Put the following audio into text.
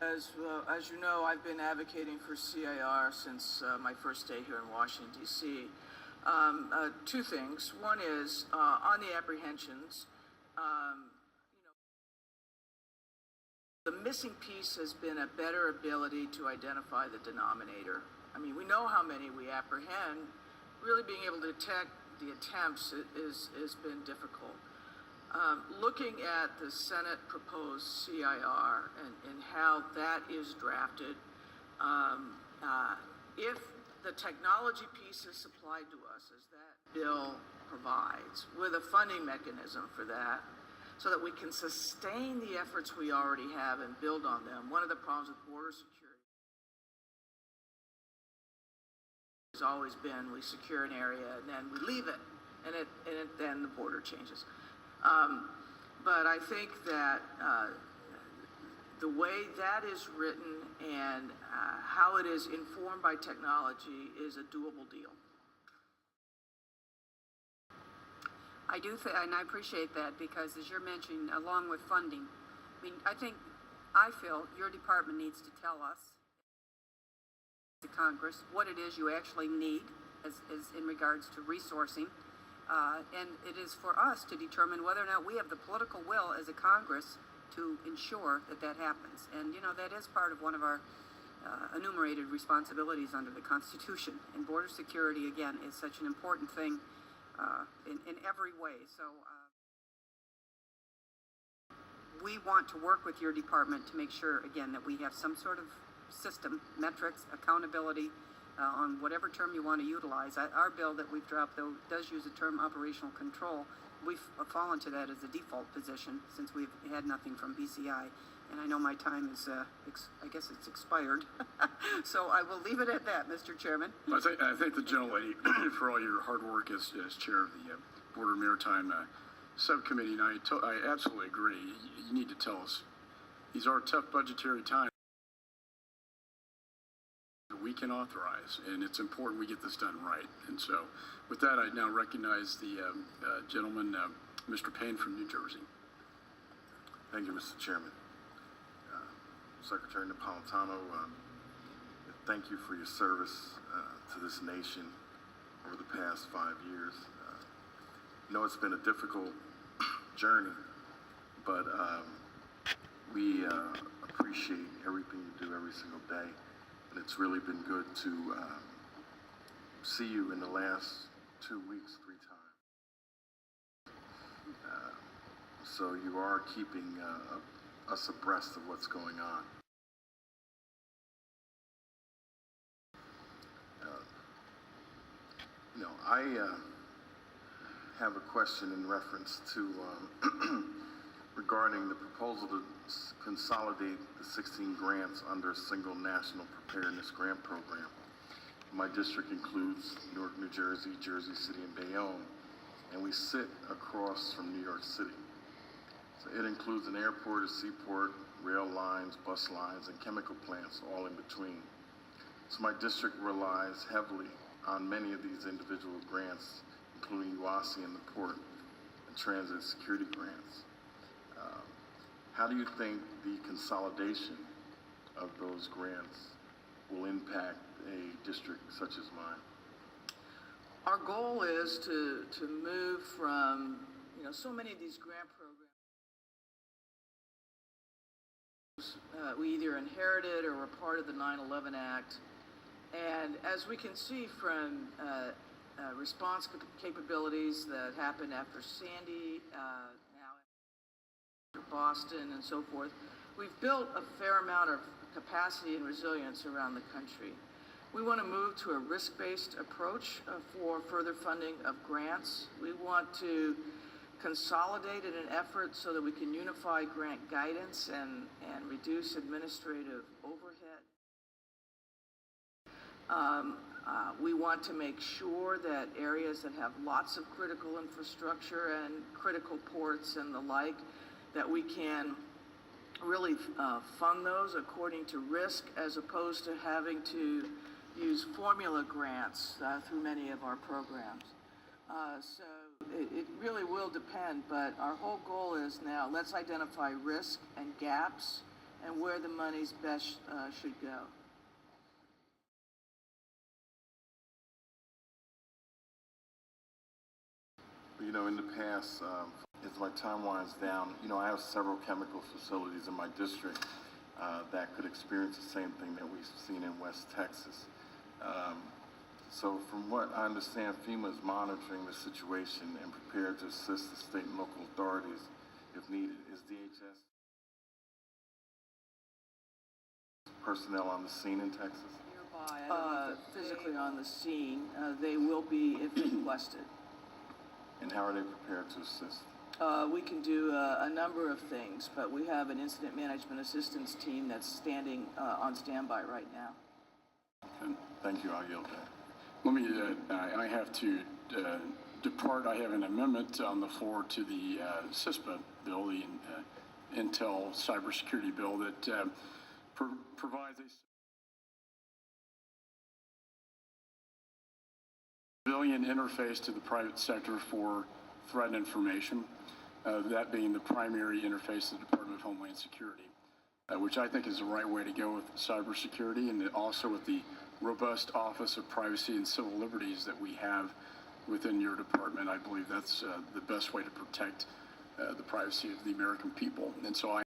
As you know, I've been advocating for CIR since my first day here in Washington, D.C. Two things. One is on the apprehensions. The missing piece has been a better ability to identify the denominator. I mean, we know how many we apprehend. Really being able to detect the attempts has been difficult. Looking at the Senate proposed CIR and how that is drafted, if the technology piece is supplied to us, as that bill provides, with a funding mechanism for that, so that we can sustain the efforts we already have and build on them. One of the problems with border security has always been we secure an area and then we leave it, and then the border changes. But I think that the way that is written and how it is informed by technology is a doable deal. I do think, and I appreciate that, because as you're mentioning, along with funding, I mean, I feel your department needs to tell us, the Congress, what it is you actually need as in regards to resourcing. And it is for us to determine whether or not we have the political will as a Congress to ensure that that happens. And, you know, that is part of one of our enumerated responsibilities under the Constitution. And border security, again, is such an important thing in every way. So we want to work with your department to make sure, again, that we have some sort of system, metrics, accountability, on whatever term you want to utilize. Our bill that we've dropped, though, does use the term operational control. We've fallen to that as a default position since we've had nothing from BCI. And I know my time is, I guess it's expired. So I will leave it at that, Mr. Chairman. I thank the gentlelady for all your hard work as chair of the Border and Maritime Subcommittee. And I absolutely agree. You need to tell us. These are tough budgetary times we can authorize, and it's important we get this done right. And so with that, I now recognize the gentleman, Mr. Payne from New Jersey. Thank you, Mr. Chairman. Secretary Napolitano, thank you for your service to this nation over the past 5 years. I know it's been a difficult journey, but we appreciate everything you do every single day. And it's really been good to see you in the last 2 weeks, 3 times. So you are keeping us abreast of what's going on. I have a question in reference to regarding the proposal to consolidate the 16 grants under a single national preparedness grant program. My district includes Newark, New Jersey, Jersey City, and Bayonne, and we sit across from New York City. So it includes an airport, a seaport, rail lines, bus lines, and chemical plants, all in between. So my district relies heavily on many of these individual grants, including UASI and the port and transit security grants. How do you think the consolidation of those grants will impact a district such as mine? Our goal is to move from, so many of these grant programs we either inherited or were part of the 9/11 Act. And as we can see from response capabilities that happened after Sandy, now after Boston and so forth, we've built a fair amount of capacity and resilience around the country. We want to move to a risk-based approach for further funding of grants. We want to consolidate in an effort so that we can unify grant guidance and reduce administrative overhead. We want to make sure that areas that have lots of critical infrastructure and critical ports and the like, that we can really fund those according to risk, as opposed to having to use formula grants through many of our programs. So it really will depend, but our whole goal is now, let's identify risk and gaps and where the monies best should go. You know, in the past, as my time winds down, you know, I have several chemical facilities in my district that could experience the same thing that we've seen in West Texas. So from what I understand, FEMA is monitoring the situation and prepared to assist the state and local authorities if needed. Is DHS personnel on the scene in Texas? Physically on the scene, they will be if requested. And how are they prepared to assist? We can do a number of things, but we have an incident management assistance team that's standing on standby right now. And Thank you. I'll yield that. let me, I have to depart. I have an amendment on the floor to the CISPA bill, the Intel cybersecurity bill that provides a civilian interface to the private sector for threat information, that being the primary interface to the Department of Homeland Security, which I think is the right way to go with cybersecurity, and also with the robust Office of Privacy and Civil Liberties that we have within your department. I believe that's the best way to protect the privacy of the American people. And so I